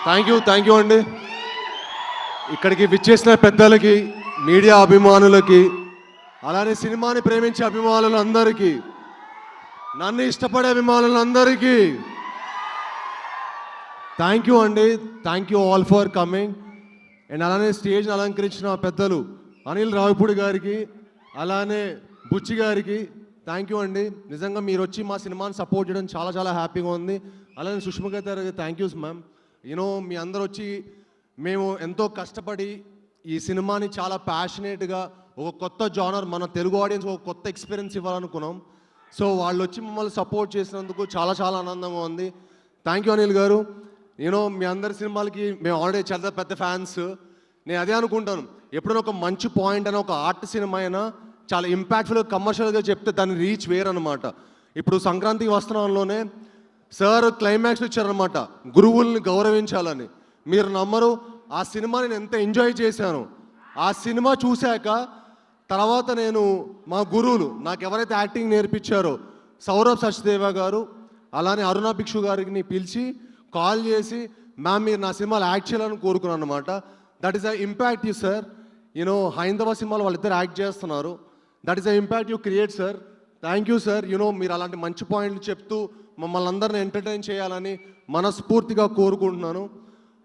Thank you అండి. ఇక్కడికి విచ్చేసిన పెద్దలకి, మీడియా అభిమానులకి, అలానే సినిమాని ప్రేమించే అభిమానులందరికీ, నన్ను ఇష్టపడే అభిమానులందరికీ థ్యాంక్ యూ అండి. Thank you all for coming. And అలానే స్టేజ్ని అలంకరించిన పెద్దలు అనిల్ రావిపూడి గారికి, అలానే బుచ్చి గారికి థ్యాంక్ యూ అండి. నిజంగా మీరు వచ్చి మా సినిమాని సపోర్ట్ చేయడం చాలా చాలా హ్యాపీగా ఉంది. అలానే సుష్మా గారికి థ్యాంక్ యూస్ మ్యామ్. యూనో మీ అందరు వచ్చి మేము ఎంతో కష్టపడి ఈ సినిమాని చాలా ప్యాషనేట్గా ఒక కొత్త జానర్, మన తెలుగు ఆడియన్స్ ఒక కొత్త ఎక్స్పీరియన్స్ ఇవ్వాలనుకున్నాం. సో వాళ్ళు వచ్చి మమ్మల్ని సపోర్ట్ చేసినందుకు చాలా చాలా ఆనందంగా ఉంది. థ్యాంక్ యూ అనిల్ గారు. యూనో మీ అందరి సినిమాలకి మేము ఆల్రెడీ చాలా పెద్ద ఫ్యాన్స్. నేను అదే అనుకుంటాను, ఎప్పుడైనా ఒక మంచి పాయింట్ అయినా, ఒక ఆర్ట్ సినిమా అయినా చాలా ఇంపాక్ట్ఫుల్గా కమర్షియల్గా చెప్తే దాని రీచ్ వేరనమాట. ఇప్పుడు సంక్రాంతి వస్త్రంలోనే సార్ క్లైమాక్స్ ఇచ్చారనమాట, గురువుల్ని గౌరవించాలని. మీరు నమ్మరు, ఆ సినిమా నేను ఎంత ఎంజాయ్ చేశాను. ఆ సినిమా చూశాక తర్వాత నేను మా గురువులు నాకు ఎవరైతే యాక్టింగ్ నేర్పించారో సౌరభ్ సచ్దేవా గారు, అలానే అరుణ భిక్షు గారిని పిలిచి కాల్ చేసి, మ్యామ్ మీరు నా సినిమాలో యాక్ట్ చేయాలని కోరుకున్నాను అనమాట. That is the impact you sir. You know హైందవ సినిమాలో వాళ్ళిద్దరు యాక్ట్ చేస్తున్నారు. That is the impact you create sir. Thank you sir. You know మీరు అలాంటి మంచి పాయింట్లు చెప్తూ మమ్మల్ని అందరిని ఎంటర్టైన్ చేయాలని మనస్ఫూర్తిగా కోరుకుంటున్నాను.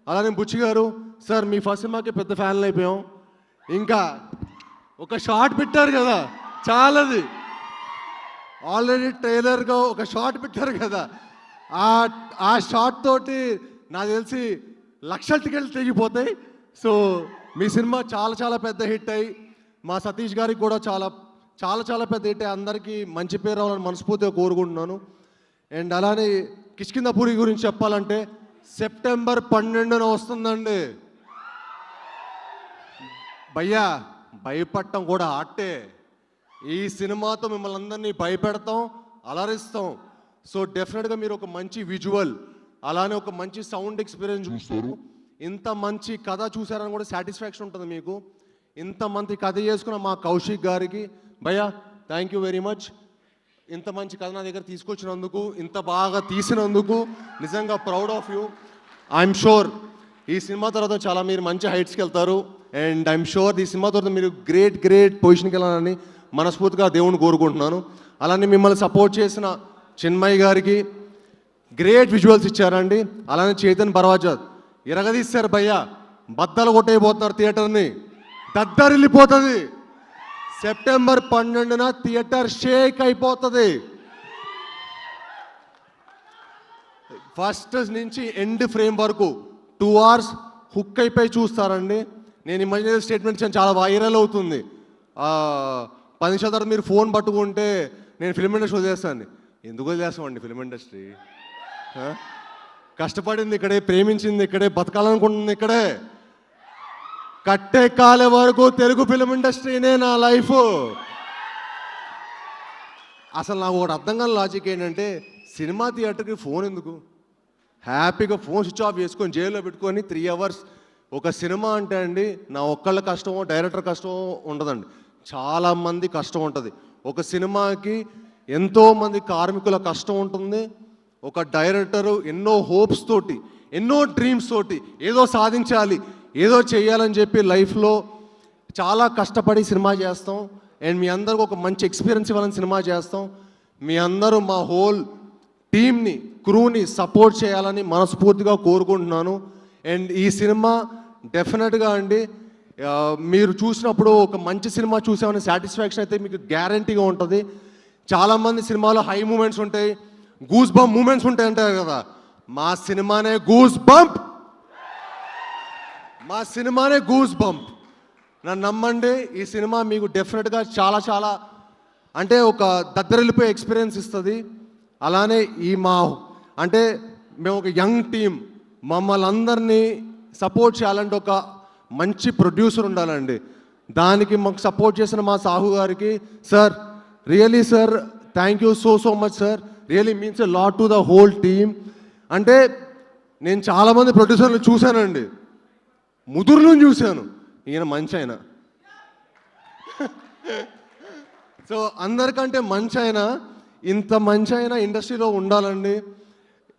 అలానే బుచ్చి గారు సార్, మీ ఫస్ట్ సినిమాకి పెద్ద ఫ్యాన్లు అయిపోయాం. ఇంకా ఒక షార్ట్ పెట్టారు కదా, చాలాది ఆల్రెడీ ట్రైలర్గా ఒక షార్ట్ పెట్టారు కదా, ఆ షార్ట్ తోటి నాకు తెలిసి లక్షల టికెట్లు తెగిపోతాయి. సో మీ సినిమా చాలా చాలా పెద్ద హిట్ అయ్యి మా సతీష్ గారికి కూడా చాలా చాలా చాలా పెద్ద హిట్ అయ్యి అందరికీ మంచి పేరు రావాలని మనస్ఫూర్తిగా కోరుకుంటున్నాను. అండ్ అలానే కిష్కింధపురి గురించి చెప్పాలంటే సెప్టెంబర్ 12న వస్తుందండి. భయ్యా భయపడటం కూడా ఆటే. ఈ సినిమాతో మిమ్మల్ని అందరినీ భయపెడతాం, అలరిస్తాం. సో డెఫినెట్గా మీరు ఒక మంచి విజువల్, అలానే ఒక మంచి సౌండ్ ఎక్స్పీరియన్స్ చూస్తారు. ఇంత మంచి కథ చూసారని కూడా సాటిస్ఫాక్షన్ ఉంటుంది మీకు. ఇంత మంచి కథ చేసుకున్న మా కౌశిక్ గారికి భయ్యా థ్యాంక్ యూ వెరీ మచ్. ఇంత మంచి కథ నా దగ్గర తీసుకొచ్చినందుకు, ఇంత బాగా తీసినందుకు నిజంగా proud of you. I'm sure ఈ సినిమా తర్వాత చాలా మీరు మంచి హైట్స్కి వెళ్తారు. అండ్ ఐఎమ్ షూర్ ఈ సినిమా తర్వాత మీరు గ్రేట్ పొజిషన్కి వెళ్ళాలని మనస్ఫూర్తిగా దేవుని కోరుకుంటున్నాను. అలానే మిమ్మల్ని సపోర్ట్ చేసిన చిన్మయ్య గారికి గ్రేట్ విజువల్స్ ఇచ్చారండి. అలానే చైతన్ బర్వాజాద్ ఇరగదీశారు భయ్యా, బద్దలు కొట్టేయబోతున్నారు థియేటర్ని, దద్దరిల్లిపోతుంది. సెప్టెంబర్ 12న థియేటర్ షేక్ అయిపోతుంది. ఫస్ట్ నుంచి ఎండ్ ఫ్రేమ్ వరకు 2 hours హుక్ అయిపోయి చూస్తారండి. నేను ఇమాజినరీ స్టేట్మెంట్ చాలా వైరల్ అవుతుంది. 10 నిమిషాల తర్వాత మీరు ఫోన్ పట్టుకుంటే నేను ఫిల్మ్ ఇండస్ట్రీ వదిలేస్తాను. ఎందుకు వదిలేస్తామండి? ఫిల్మ్ ఇండస్ట్రీ కష్టపడింది ఇక్కడే, ప్రేమించింది ఇక్కడే, బతకాలనుకుంటుంది ఇక్కడే. కట్టే కాలే వరకు తెలుగు ఫిల్మ్ ఇండస్ట్రీనే నా లైఫ్. అసలు నాకు ఒకటి అర్థం కాని లాజిక్ ఏంటంటే, సినిమా థియేటర్కి ఫోన్ ఎందుకు? హ్యాపీగా ఫోన్ స్విచ్ ఆఫ్ చేసుకొని జైల్లో పెట్టుకొని 3 hours ఒక సినిమా అంటే అండి, నా ఒక్కళ్ళ కష్టమో డైరెక్టర్ కష్టమో ఉండదండి, చాలామంది కష్టం ఉంటుంది. ఒక సినిమాకి ఎంతోమంది కార్మికుల కష్టం ఉంటుంది. ఒక డైరెక్టరు ఎన్నో హోప్స్ తోటి, ఎన్నో డ్రీమ్స్ తోటి ఏదో సాధించాలి, ఏదో చేయాలని చెప్పి లైఫ్లో చాలా కష్టపడి సినిమా చేస్తాం. అండ్ మీ అందరికి ఒక మంచి ఎక్స్పీరియన్స్ ఇవ్వాలని సినిమా చేస్తాం. మీ అందరూ మా హోల్ టీమ్ని, క్రూని సపోర్ట్ చేయాలని మనస్ఫూర్తిగా కోరుకుంటున్నాను. అండ్ ఈ సినిమా డెఫినెట్గా అండి మీరు చూసినప్పుడు ఒక మంచి సినిమా చూసామనే సాటిస్ఫాక్షన్ అయితే మీకు గ్యారంటీగా ఉంటుంది. చాలామంది సినిమాలో హై మూమెంట్స్ ఉంటాయి, గూస్ బంప్ మూమెంట్స్ ఉంటాయి అంటారు కదా, మా సినిమానే గూస్ బంప్. మా సినిమానే గూస్ బంప్. నన్ను నమ్మండి, ఈ సినిమా మీకు డెఫినెట్గా చాలా చాలా అంటే ఒక దద్దరిల్లిపోయే ఎక్స్పీరియన్స్ ఇస్తుంది. అలానే ఈ అంటే మేము ఒక యంగ్ టీం, మమ్మల్ని అందరినీ సపోర్ట్ చేయాలంటే ఒక మంచి ప్రొడ్యూసర్ ఉండాలండి. దానికి మాకు సపోర్ట్ చేసిన మా సాహు గారికి sir, really sir thank you so much sir. Really means a lot to the whole team. అంటే నేను చాలామంది ప్రొడ్యూసర్లు చూశానండి, ముదురులను చూశాను, ఈయన మంచి ఆయన. సో అందరికంటే మంచి ఆయన, ఇంత మంచి ఆయన ఇండస్ట్రీలో ఉండాలండి.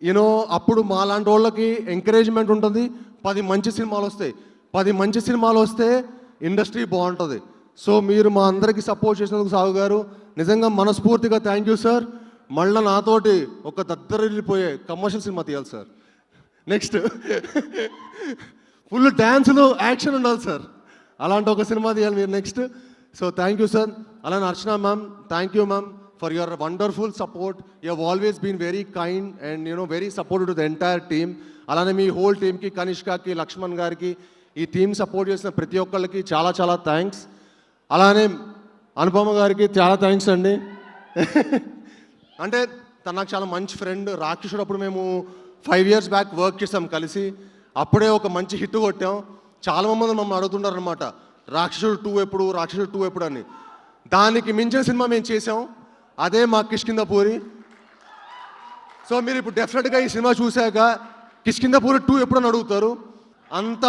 యూనో అప్పుడు మా లాంటి వాళ్ళకి ఎంకరేజ్మెంట్ ఉంటుంది, 10 మంచి సినిమాలు వస్తాయి. 10 మంచి సినిమాలు వస్తే ఇండస్ట్రీ బాగుంటుంది. సో మీరు మా అందరికీ సపోర్ట్ చేసినందుకు సాగు గారు నిజంగా మనస్ఫూర్తిగా థ్యాంక్ యూ సార్. మళ్ళీ నాతోటి ఒక దద్దరిల్లిపోయే కమర్షియల్ సినిమా తీయాలి సార్. నెక్స్ట్ ఫుల్ డ్యాన్సులు యాక్షన్ ఉండాలి సార్, అలాంటి ఒక సినిమా తీయాలి మీరు next. So thank you sir. అలానే Archana ma'am, thank you ma'am for your wonderful support. You have always been very kind and very supportive to the entire team. అలానే మీ whole టీమ్కి, కనిష్కకి, లక్ష్మణ్ గారికి, ఈ టీం సపోర్ట్ చేసిన ప్రతి ఒక్కళ్ళకి చాలా చాలా థ్యాంక్స్. అలానే అనుపమ గారికి చాలా థ్యాంక్స్ అండి. అంటే తను నాకు చాలా మంచి ఫ్రెండ్. రాక్షసుడు అప్పుడు మేము 5 years బ్యాక్ వర్క్ చేసాం కలిసి. అప్పుడే ఒక మంచి హిట్ కొట్టాం. చాలా మంది మమ్మల్ని అడుగుతున్నారు అనమాట, రాక్షసుడు 2 ఎప్పుడు, రాక్షసుడు 2 ఎప్పుడు అని. దానికి మించిన సినిమా మేము చేసాం, అదే మా కిష్కింధపూరి. సో మీరు ఇప్పుడు డెఫినెట్గా ఈ సినిమా చూశాక కిష్కింధపూరి 2 ఎప్పుడు అని అడుగుతారు. అంత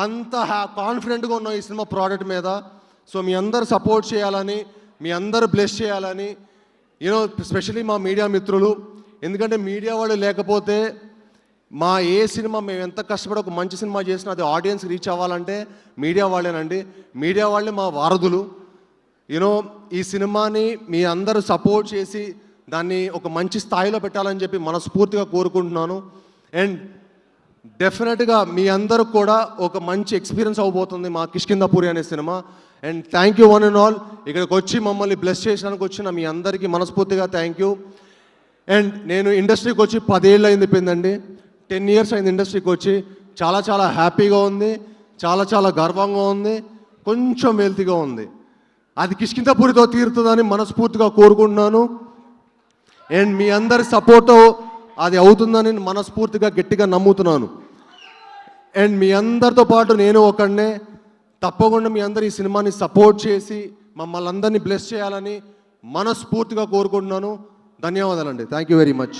అంత కాన్ఫిడెంట్గా ఉన్నాం ఈ సినిమా ప్రోడక్ట్ మీద. సో మీ అందరు సపోర్ట్ చేయాలని, మీ అందరు బ్లెస్ చేయాలని, స్పెషలీ మా మీడియా మిత్రులు. ఎందుకంటే మీడియా వాళ్ళు లేకపోతే మా ఏ సినిమా మేము ఎంత కష్టపడి ఒక మంచి సినిమా చేసినా అది ఆడియన్స్ రీచ్ అవ్వాలంటే మీడియా వాళ్ళేనండి. మీడియా వాళ్ళే మా వారధులు. ఈ సినిమాని మీ అందరూ సపోర్ట్ చేసి దాన్ని ఒక మంచి స్థాయిలో పెట్టాలని చెప్పి మనస్ఫూర్తిగా కోరుకుంటున్నాను. అండ్ డెఫినెట్గా మీ అందరూ కూడా ఒక మంచి ఎక్స్పీరియన్స్ అవబోతుంది మా కిష్కింధపూరి అనే cinema. And thank you one and all. ఇక్కడికి వచ్చి మమ్మల్ని బ్లెస్ చేసడానికి వచ్చిన మీ అందరికీ మనస్ఫూర్తిగా థ్యాంక్ యూ. అండ్ నేను ఇండస్ట్రీకి వచ్చి 10 ఏళ్ళు అయింది పోయిందండి. 10 years అయింది ఇండస్ట్రీకి వచ్చి. చాలా చాలా హ్యాపీగా ఉంది, చాలా చాలా గర్వంగా ఉంది, కొంచెం వెల్తీగా ఉంది. అది కిష్కింధపూరితో తీరుతుందని మనస్ఫూర్తిగా కోరుకుంటున్నాను. అండ్ మీ అందరి సపోర్టు అది అవుతుందని మనస్ఫూర్తిగా గట్టిగా నమ్ముతున్నాను. అండ్ మీ అందరితో పాటు నేను ఒకడినే. తప్పకుండా మీ అందరు ఈ సినిమాని సపోర్ట్ చేసి మమ్మల్ని అందరినీ బ్లెస్ చేయాలని మనస్ఫూర్తిగా కోరుకుంటున్నాను. ధన్యవాదాలండి. Thank you very much.